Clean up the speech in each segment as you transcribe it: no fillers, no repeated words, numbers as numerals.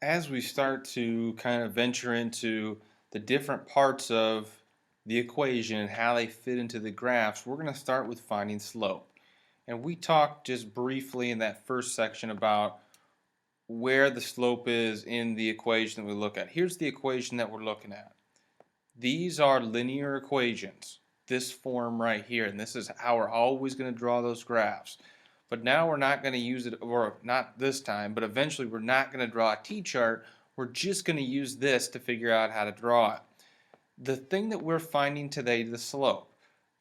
as we start to kind of venture into the different parts of the equation and how they fit into the graphs, we're going to start with finding slope. And we talked just briefly in that first section about where the slope is in the equation that we look at. Here's the equation that we're looking at. These are linear equations, this form right here, and this is how we're always going to draw those graphs. But now we're not going to use it, or not this time, but eventually we're not going to draw a t-chart. We're just going to use this to figure out how to draw it. The thing that we're finding today, the slope,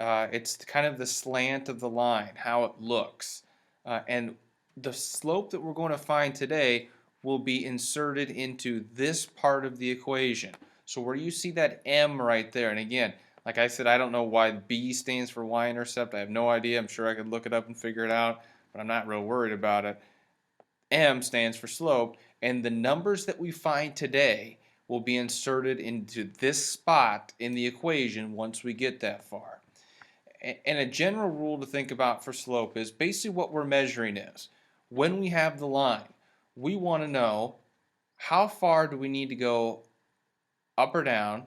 it's kind of the slant of the line, how it looks. And the slope that we're going to find today will be inserted into this part of the equation. So where you see that M right there, and again, like I said, I don't know why B stands for y-intercept. I have no idea. I'm sure I could look it up and figure it out, but I'm not real worried about it. M stands for slope, and the numbers that we find today will be inserted into this spot in the equation once we get that far. And a general rule to think about for slope is basically what we're measuring is when we have the line, we want to know how far do we need to go up or down,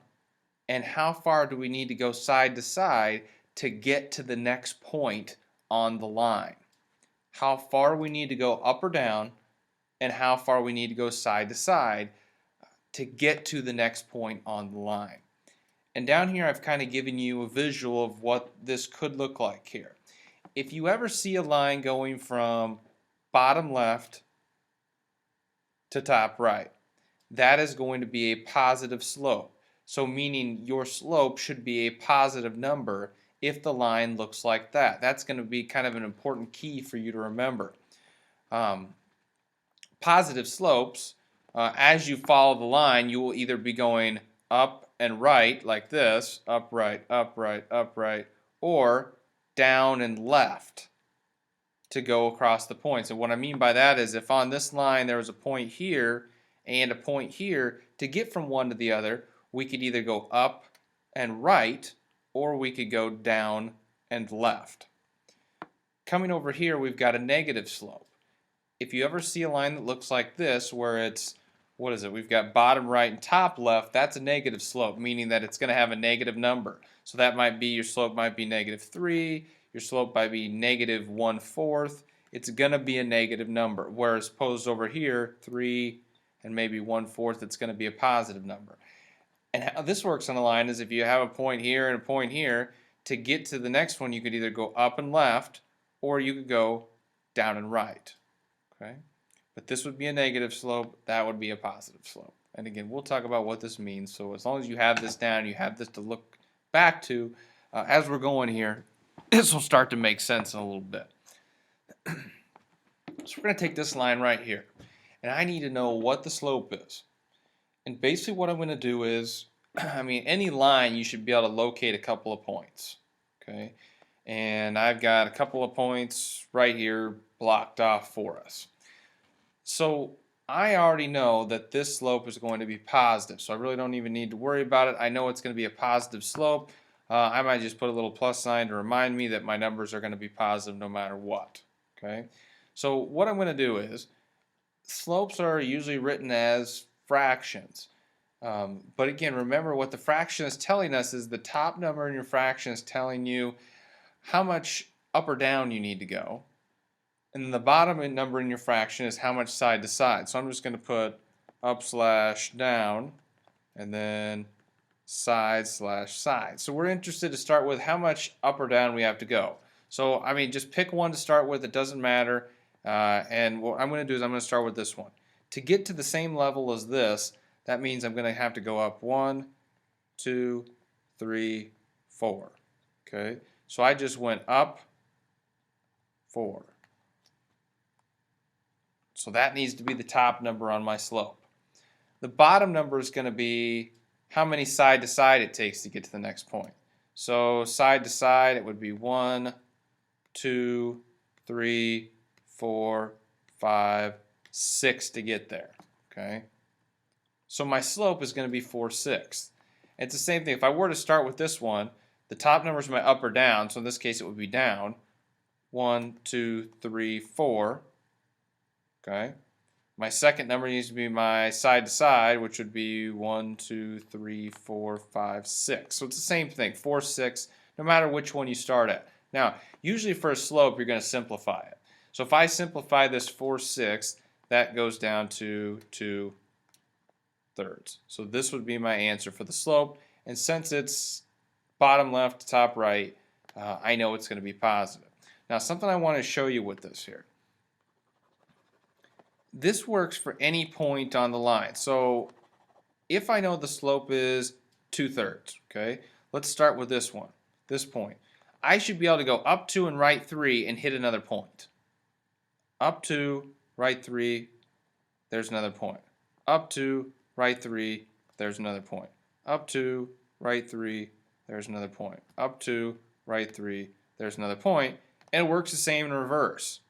and how far do we need to go side to side to get to the next point on the line. How far we need to go up or down, and how far we need to go side to side to get to the next point on the line. And down here I've kind of given you a visual of what this could look like here. If you ever see a line going from bottom left to top right, that is going to be a positive slope. So meaning your slope should be a positive number if the line looks like that. That's going to be kind of an important key for you to remember. Positive slopes, as you follow the line, you will either be going up and right like this, up, right, or down and left to go across the points. And what I mean by that is if on this line there was a point here and a point here, to get from one to the other, we could either go up and right, or we could go down and left. Coming over here, we've got a negative slope. If you ever see a line that looks like this, where it's, what is it, we've got bottom right and top left, that's a negative slope, meaning that it's going to have a negative number. So that might be, your slope might be -3, your slope might be -1/4. It's going to be a negative number, whereas opposed over here, 3 and maybe 1/4, it's going to be a positive number. And how this works on a line is if you have a point here and a point here, to get to the next one you could either go up and left, or you could go down and right. Okay, but this would be a negative slope, that would be a positive slope. And again, we'll talk about what this means. So as long as you have this down, you have this to look back to, as we're going here, this will start to make sense in a little bit. So we're going to take this line right here, and I need to know what the slope is. And basically what I'm going to do is, I mean, any line you should be able to locate a couple of points. Okay, and I've got a couple of points right here blocked off for us. So I already know that this slope is going to be positive, so I really don't even need to worry about it. I know it's going to be a positive slope. I might just put a little plus sign to remind me that my numbers are going to be positive no matter what. Okay, so what I'm going to do is, slopes are usually written as fractions. But again, remember what the fraction is telling us is the top number in your fraction is telling you how much up or down you need to go. And then the bottom number in your fraction is how much side to side. So I'm just going to put up/down and then side/side. So we're interested to start with how much up or down we have to go. So I mean, just pick one to start with, it doesn't matter. And what I'm going to do is I'm going to start with this one. To get to the same level as this, that means I'm going to have to go up 1, 2, 3, 4. Okay, so I just went up 4. So that needs to be the top number on my slope. The bottom number is going to be how many side to side it takes to get to the next point. So side to side, it would be 1, 2, 3, 4, 5, 6 to get there. Okay, so my slope is going to be 4/6. It's the same thing. If I were to start with this one, the top number is my up or down. So in this case, it would be down. 1, 2, 3, 4. Okay, My second number needs to be my side to side, which would be 1, 2, 3, 4, 5, 6. So it's the same thing, 4, 6, no matter which one you start at. Now, usually for a slope, you're going to simplify it. So if I simplify this 4, 6, that goes down to 2 thirds. So this would be my answer for the slope. And since it's bottom left to top right, I know it's going to be positive. Now, something I want to show you with this here. This works for any point on the line. So if I know the slope is 2 thirds, okay, let's start with this one, this point. I should be able to go up 2 and right 3 and hit another point. Up 2, right 3, there's another point. Up 2, right 3, there's another point. Up 2, right 3, there's another point. Up 2, right 3, there's another point. And it works the same in reverse.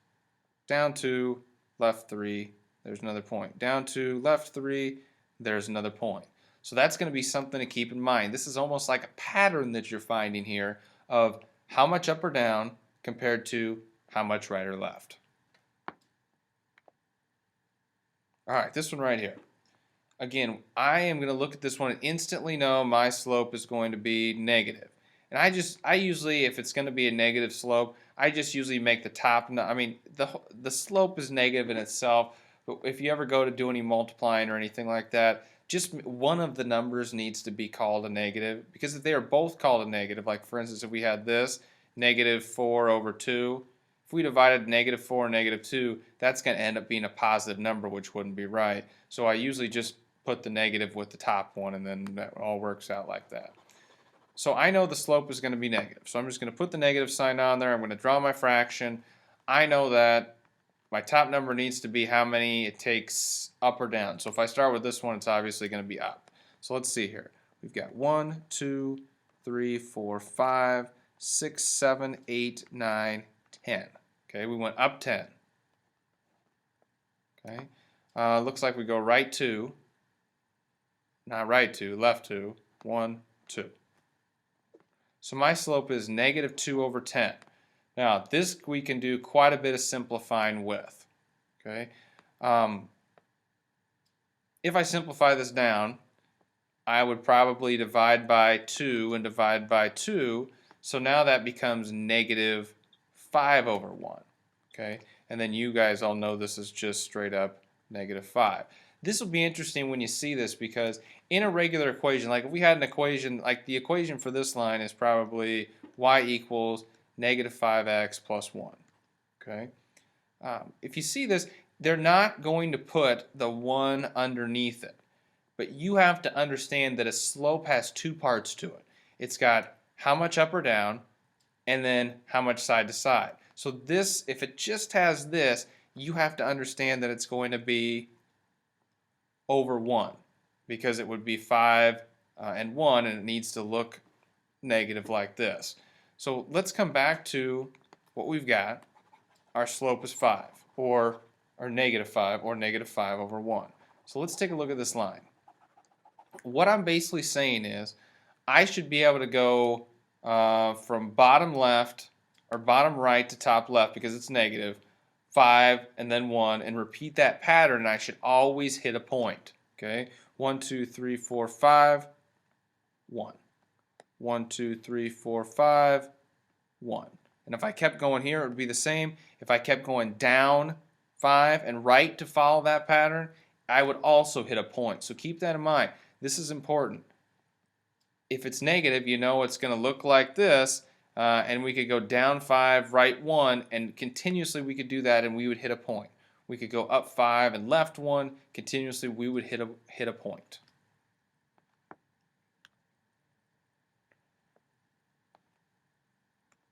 Down 2, left 3, there's another point. Down 2, left 3, there's another point. So that's going to be something to keep in mind. This is almost like a pattern that you're finding here of how much up or down compared to how much right or left. All right, this one right here. Again, I am going to look at this one and instantly know my slope is going to be negative. And I usually, if it's going to be a negative slope, I just usually make the top, I mean, the slope is negative in itself, but if you ever go to do any multiplying or anything like that, just one of the numbers needs to be called a negative, because if they are both called a negative, like for instance, if we had this, negative 4 over 2, if we divided negative 4 and negative 2, that's going to end up being a positive number, which wouldn't be right. So I usually just put the negative with the top one, and then that all works out like that. So I know the slope is going to be negative. So I'm just going to put the negative sign on there. I'm going to draw my fraction. I know that my top number needs to be how many it takes up or down. So if I start with this one, it's obviously going to be up. So let's see here. We've got 1, 2, 3, 4, 5, 6, 7, 8, 9, 10. Okay, we went up 10. Okay, looks like we go right 2. Not right 2, left 2. 1, 2. So my slope is negative 2 over 10. Now this we can do quite a bit of simplifying with. Okay, if I simplify this down, I would probably divide by 2 and divide by 2. So now that becomes negative 5 over 1. Okay, and then you guys all know this is just straight up negative 5. This will be interesting when you see this, because in a regular equation, like if we had an equation, like the equation for this line is probably y equals negative 5x plus 1. Okay, if you see this, they're not going to put the 1 underneath it. But you have to understand that a slope has two parts to it. It's got how much up or down, and then how much side to side. So this, if it just has this, you have to understand that it's going to be over 1, because it would be 5 and 1, and it needs to look negative like this. So let's come back to what we've got. Our slope is 5, or negative 5, or negative 5 over 1. So let's take a look at this line. What I'm basically saying is I should be able to go from bottom left or bottom right to top left, because it's negative, 5 and then 1, and repeat that pattern, and I should always hit a point. Okay, 1, 2, 3, 4, 5, 1. 1, 2, 3, 4, 5, 1. And if I kept going here, it would be the same. If I kept going down 5 and right to follow that pattern, I would also hit a point. So keep that in mind. This is important. If it's negative, you know it's going to look like this, and we could go down 5, right 1, and continuously we could do that, and we would hit a point. We could go up 5 and left 1, continuously we would hit a point.